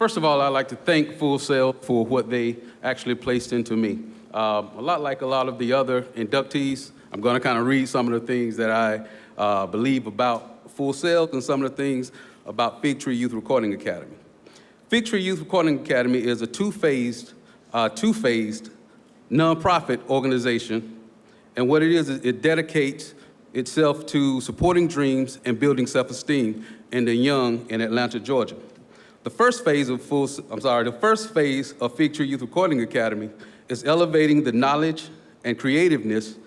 First of all, I'd like to thank Full Sail for what they actually placed into me. A lot like a lot of the other inductees, I'm going to kind of read some of the things that I believe about Full Sail and some of the things about Fig Tree Youth Recording Academy. Fig Tree Youth Recording Academy is a two-phased nonprofit organization, and what it is it dedicates itself to supporting dreams and building self-esteem in the young in Atlanta, Georgia. The first phase of Fig Tree Youth Recording Academy is elevating the knowledge and creativeness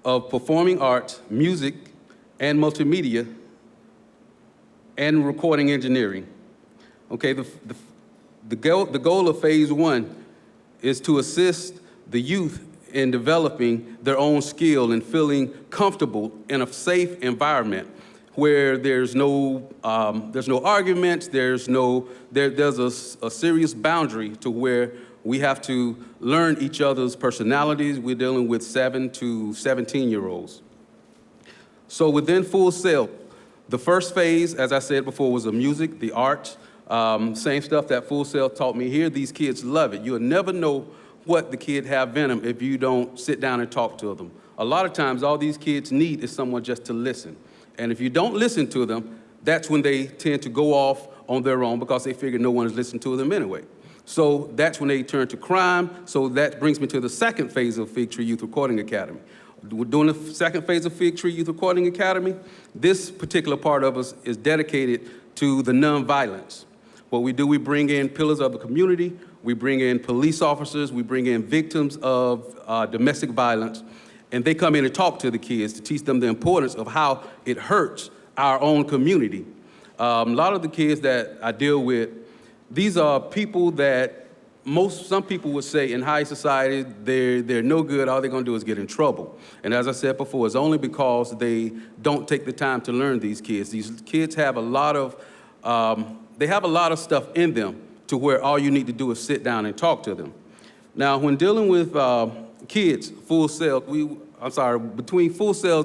of performing arts, music, and multimedia, and recording engineering. Okay, the goal of phase one is to assist the youth in developing their own skill and feeling comfortable in a safe environment where there's no arguments, there's a serious boundary to where we have to learn each other's personalities. We're dealing with 7 to 17-year-olds. So within Full Sail, the first phase, as I said before, was the music, the art, same stuff that Full Sail taught me here. These kids love it. You'll never know what the kid have in them if you don't sit down and talk to them. A lot of times, all these kids need is someone just to listen. And if you don't listen to them, that's when they tend to go off on their own because they figure no one is listening to them anyway. So that's when they turn to crime. So that brings me to the second phase of Fig Tree Youth Recording Academy. During the second phase of Fig Tree Youth Recording Academy, this particular part of us is dedicated to the nonviolence. What we do, we bring in pillars of the community, we bring in police officers, we bring in victims of domestic violence, and they come in and talk to the kids to teach them the importance of how it hurts our own community. A lot of the kids that I deal with, these are people that some people would say in high society, they're no good, all they're gonna do is get in trouble. And as I said before, it's only because they don't take the time to learn these kids. These kids have a lot of stuff in them to where all you need to do is sit down and talk to them. Now, when dealing with kids, between Full Sail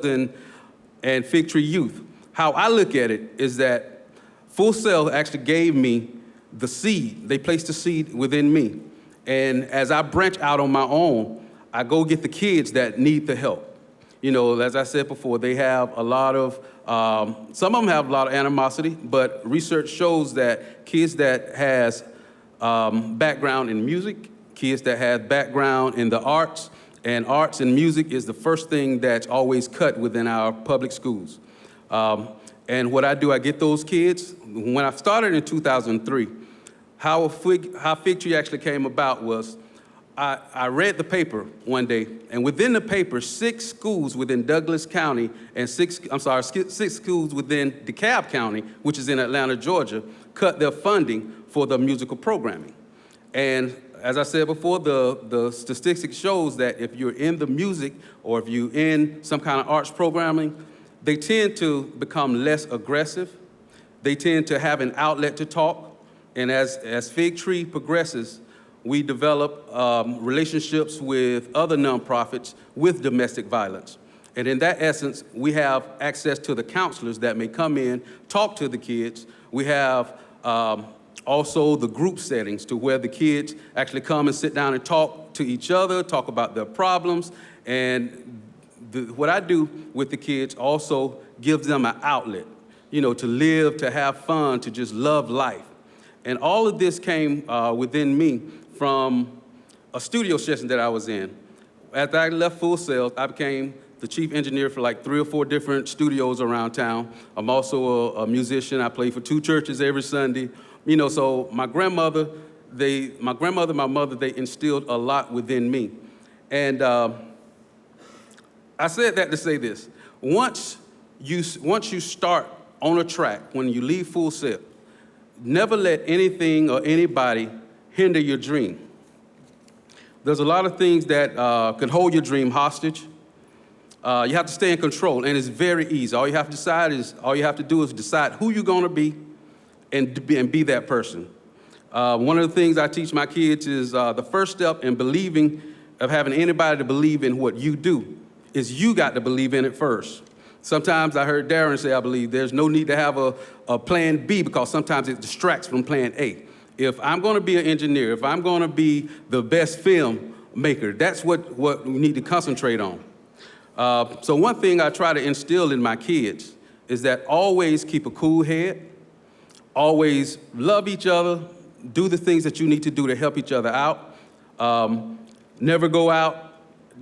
and Fig Tree Youth, how I look at it is that Full Sail actually gave me the seed. They placed the seed within me. And as I branch out on my own, I go get the kids that need the help. You know, as I said before, they have a lot of, some of them have a lot of animosity, but research shows that kids that has background in music, kids that have background in the arts and music is the first thing that's always cut within our public schools. And what I do, I get those kids. When I started in 2003, how Fig Tree actually came about was I read the paper one day, and within the paper, 6 schools within Douglas County and 6 schools within DeKalb County, which is in Atlanta, Georgia, cut their funding for the musical programming. And as I said before, the statistics shows that if you're in the music or if you're in some kind of arts programming, they tend to become less aggressive. They tend to have an outlet to talk. And as Fig Tree progresses, we develop relationships with other nonprofits with domestic violence. And in that essence, we have access to the counselors that may come in, talk to the kids. We have also the group settings to where the kids actually come and sit down and talk to each other, talk about their problems. And what I do with the kids also gives them an outlet, you know, to live, to have fun, to just love life. And all of this came within me from a studio session that I was in. After I left Full Sail, I became the chief engineer for like 3 or 4 different studios around town. I'm also a musician. I play for 2 churches every Sunday. You know, so my grandmother, my mother, they instilled a lot within me. And I said that to say this. Once you start on a track, when you leave Full Sail, never let anything or anybody hinder your dream. There's a lot of things that can hold your dream hostage. You have to stay in control, and it's very easy. All you have to do is decide who you're going to be and be that person. One of the things I teach my kids is the first step in believing, of having anybody to believe in what you do, is you got to believe in it first. Sometimes I heard Darren say, I believe there's no need to have a plan B because sometimes it distracts from plan A. if I'm going to be an engineer, if I'm going to be the best film maker, that's what we need to concentrate on. So one thing I try to instill in my kids is that always keep a cool head, always love each other, do the things that you need to do to help each other out. Never go out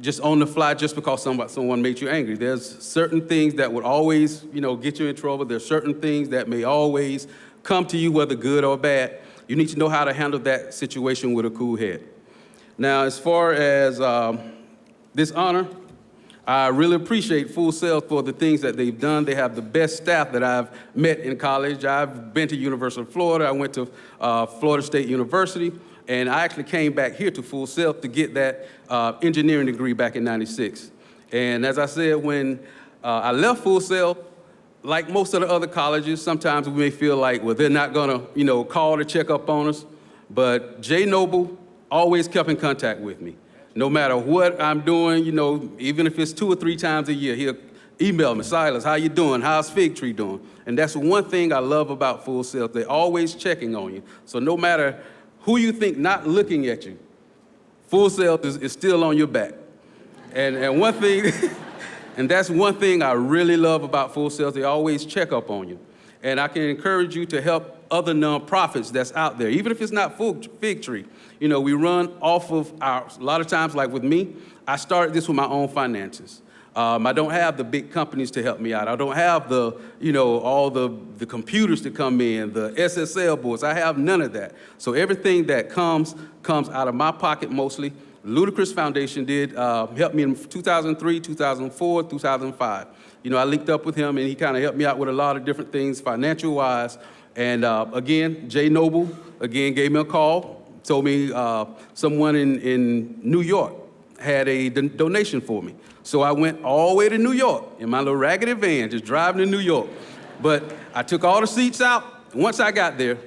just on the fly just because someone made you angry. There's certain things that would always, get you in trouble. There's certain things that may always come to you, whether good or bad. You need to know how to handle that situation with a cool head. Now, as far as this honor, I really appreciate Full Sail for the things that they've done. They have the best staff that I've met in college. I've been to University of Florida. I went to Florida State University. And I actually came back here to Full Sail to get that engineering degree back in '96. And as I said, when I left Full Sail, like most of the other colleges, sometimes we may feel like, well, they're not gonna, call to check up on us. But Jay Noble always kept in contact with me. No matter what I'm doing, even if it's 2 or 3 times a year, he'll email me, Silas, how you doing? How's Fig Tree doing? And that's one thing I love about Full Sail. They're always checking on you. So no matter who you think not looking at you, Full Sail is still on your back. And one thing, and that's one thing I really love about Full Sail, they always check up on you. And I can encourage you to help other nonprofits that's out there, even if it's not Fig Tree. We run off of a lot of times, like with me, I started this with my own finances. I don't have the big companies to help me out. I don't have all the computers to come in, the SSL boards. I have none of that. So everything that comes out of my pocket mostly. Ludacris Foundation did help me in 2003, 2004, 2005. I linked up with him, and he kind of helped me out with a lot of different things financial-wise. And again, Jay Noble, again, gave me a call, told me someone in New York had a donation for me. So I went all the way to New York in my little raggedy van, just driving to New York. But I took all the seats out. Once I got there,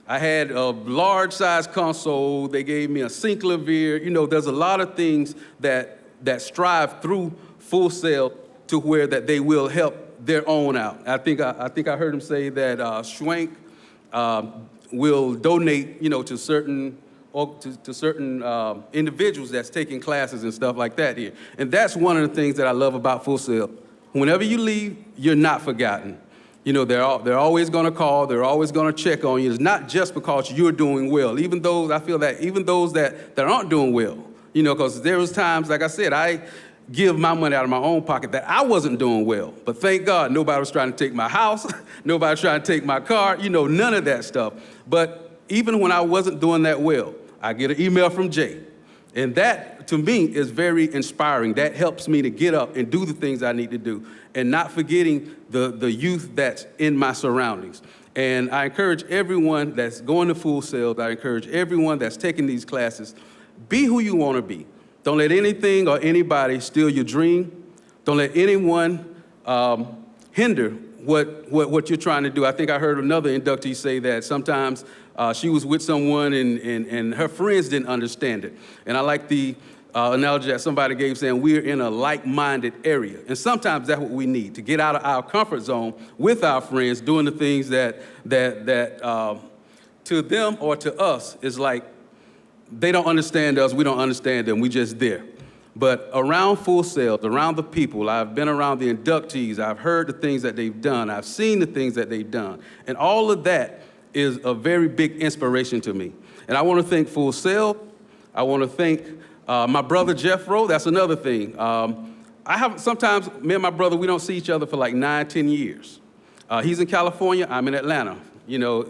I had a large-size console. They gave me a sink lavalier. There's a lot of things that strive through Full Sail to where that they will help their own out. I think I heard him say that Schwenk will donate, to certain individuals that's taking classes and stuff like that here. And that's one of the things that I love about Full Sail. Whenever you leave, you're not forgotten. They're always going to call. They're always going to check on you. It's not just because you're doing well. Even those that aren't doing well, because there was times, like I said, I give my money out of my own pocket that I wasn't doing well. But thank God nobody was trying to take my house. Nobody was trying to take my car. None of that stuff. But even when I wasn't doing that well, I get an email from Jay. And that, to me, is very inspiring. That helps me to get up and do the things I need to do, and not forgetting the youth that's in my surroundings. And I encourage everyone that's going to Full Sail, I encourage everyone that's taking these classes, be who you want to be. Don't let anything or anybody steal your dream. Don't let anyone hinder what you're trying to do. I think I heard another inductee say that sometimes she was with someone and her friends didn't understand it. And I like the analogy that somebody gave saying we're in a like-minded area. And sometimes that's what we need, to get out of our comfort zone with our friends, doing the things that to them or to us is like they don't understand us, we don't understand them, we just there. But around Full Sail, around the people, I've been around the inductees, I've heard the things that they've done, I've seen the things that they've done. And all of that is a very big inspiration to me. And I want to thank Full Sail. I want to thank my brother Jeffro. That's another thing. Sometimes me and my brother, we don't see each other for like 9, 10 years. He's in California, I'm in Atlanta.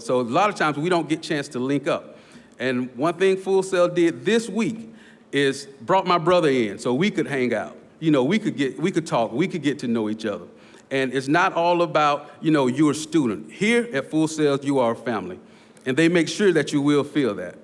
So a lot of times we don't get a chance to link up. And one thing Full Sail did this week is brought my brother in so we could hang out. We could talk, we could get to know each other. And it's not all about, you're a student. Here at Full Sail, you are a family. And they make sure that you will feel that.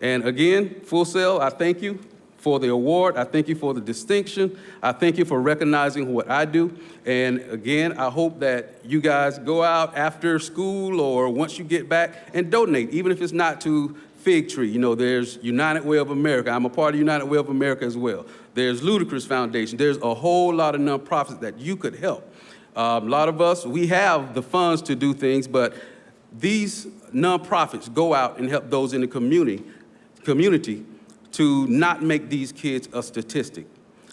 And again, Full Sail, I thank you for the award. I thank you for the distinction. I thank you for recognizing what I do. And again, I hope that you guys go out after school or once you get back and donate, even if it's not to Fig Tree. There's United Way of America. I'm a part of United Way of America as well. There's Ludacris Foundation. There's a whole lot of nonprofits that you could help. A lot of us, we have the funds to do things, but these nonprofits go out and help those in the community to not make these kids a statistic.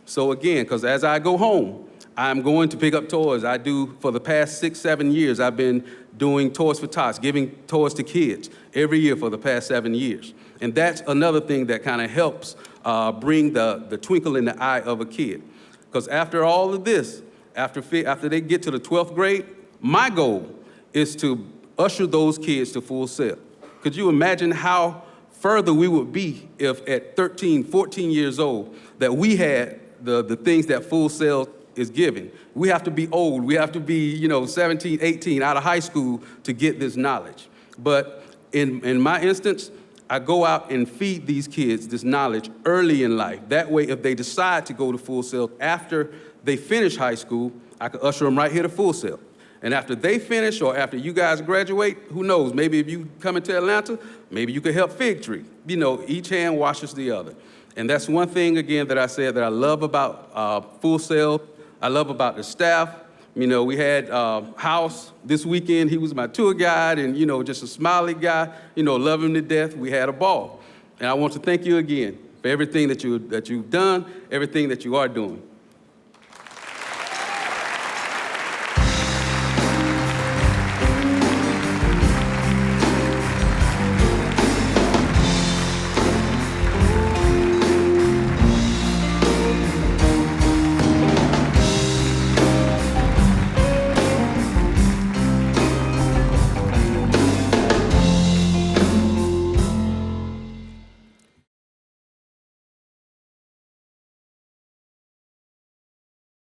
So again, because as I go home, I'm going to pick up toys. I do, for the past 6, 7 years, I've been doing Toys for Tots, giving toys to kids every year for the past 7 years. And that's another thing that kind of helps bring the twinkle in the eye of a kid. Because after all of this, after they get to the 12th grade, my goal is to usher those kids to Full Sail. Could you imagine how further we would be if at 13, 14 years old that we had the things that Full Sail is giving? We have to be old. We have to be, 17, 18, out of high school to get this knowledge. But in my instance, I go out and feed these kids this knowledge early in life. That way, if they decide to go to Full Sail after they finish high school, I can usher them right here to Full Sail. And after they finish, or after you guys graduate, who knows, maybe if you come into Atlanta, maybe you could help Fig Tree. Each hand washes the other. And that's one thing, again, that I said that I love about Full Sail. I love about the staff. We had House this weekend. He was my tour guide and, just a smiley guy, love him to death. We had a ball. And I want to thank you again for everything that you've done, everything that you are doing.